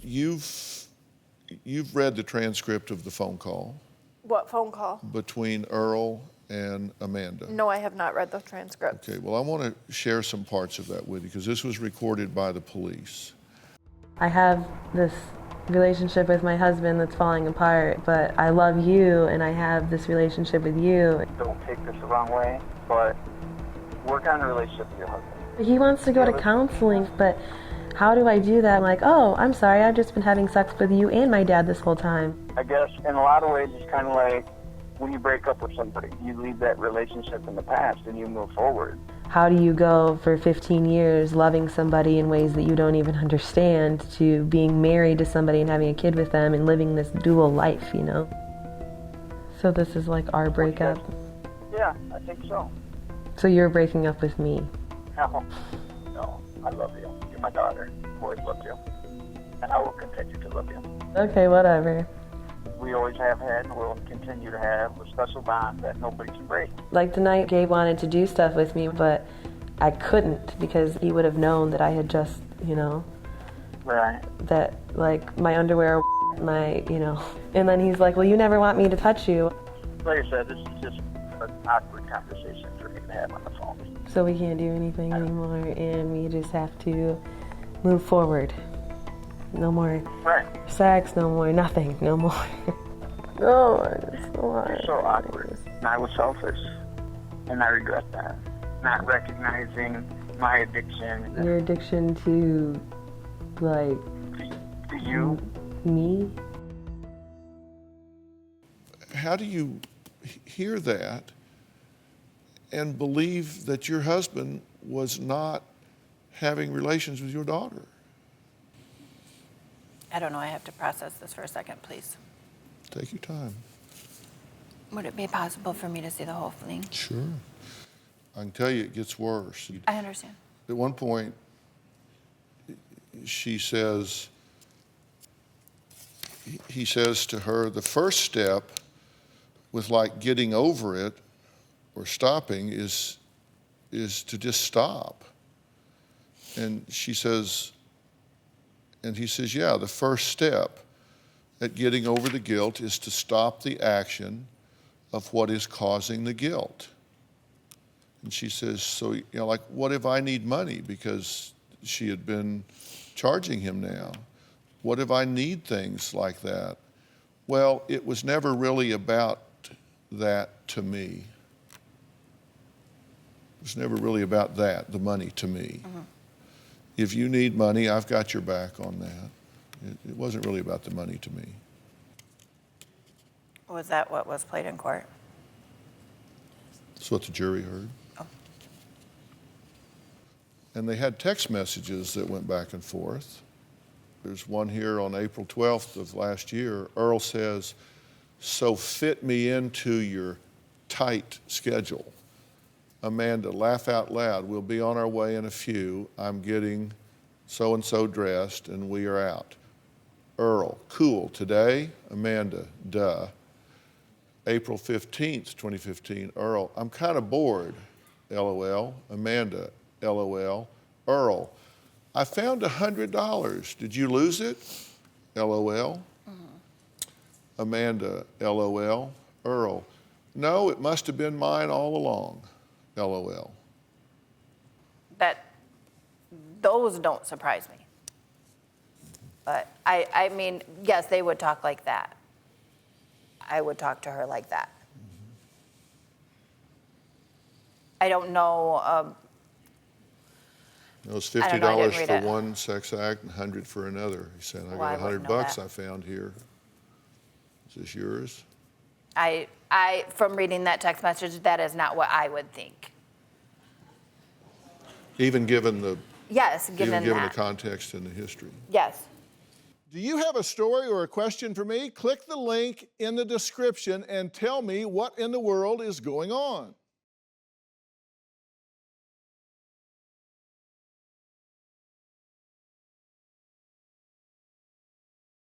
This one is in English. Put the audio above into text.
You've read the transcript of the phone call What phone call? between Earl and Amanda. No, I have not read the transcript. Okay, well, I want to share some parts of that with you because this was recorded by the police. I have this relationship with my husband that's falling apart, but I love you and I have this relationship with you. Don't take this the wrong way, but work on the relationship with your husband. He wants to go to counseling, but how do I do that? I'm like, oh, I'm sorry, I've just been having sex with you and my dad this whole time. I guess in a lot of ways it's kind of like when you break up with somebody, you leave that relationship in the past and you move forward. How do you go for 15 years loving somebody in ways that you don't even understand to being married to somebody and having a kid with them and living this dual life, you know? So this is like our breakup. Yeah, I think so. So you're breaking up with me. No, I love you. You're my daughter. I've always loved you. And I will continue to love you. Okay, whatever. We always have had and will continue to have a special bond that nobody can break. Like tonight, Gabe wanted to do stuff with me, but I couldn't because he would have known that I had just, you know, Right. that like my underwear, my, you know, and then he's like, well, you never want me to touch you. Like I said, this is just an awkward conversation for me to have on the phone. So we can't do anything anymore and we just have to move forward. No more Right. sex, no more nothing, no more. No, it's so You're hard. so awkward. And I was selfish, and I regret that. Not recognizing my addiction Your addiction to, like, to you. me? How do you hear that and believe that your husband was not having relations with your daughter? I don't know. I have to process this for a second, please. Take your time. Would it be possible for me to see the whole thing? Sure. I can tell you it gets worse. I understand. At one point, she says, he says to her, the first step with like getting over it or stopping is to just stop. And she says, and he says, yeah, the first step at getting over the guilt is to stop the action of what is causing the guilt. And she says, so, you know, like, what if I need money? Because she had been charging him now. What if I need things like that? Well, it was never really about that to me. It was never really about that, the money to me. Mm-hmm. If you need money, I've got your back on that. It wasn't really about the money to me. Was that what was played in court? That's what the jury heard. Oh. And they had text messages that went back and forth. There's one here on April 12th of last year. Earl says, so fit me into your tight schedule. Amanda, laugh out loud. We'll be on our way in a few. I'm getting so-and-so dressed and we are out. Earl, cool. Today? Amanda, duh. April 15th, 2015, Earl, I'm kind of bored. LOL. Amanda, LOL. Earl, I found $100. Did you lose it? LOL. Amanda, LOL. Earl, no, it must have been mine all along. LOL. Those don't surprise me. But I mean, yes, they would talk like that. I would talk to her like that. I don't know. It was I don't know, I $50 didn't for read it. one sex act and $100 for another. He said, I Well, I got wouldn't $100 know that. I found here. Is this yours? I from reading that text message, that is not what I would think. Even given the Yes, given the that. context and the history. Yes. Do you have a story or a question for me? Click the link in the description and tell me what in the world is going on.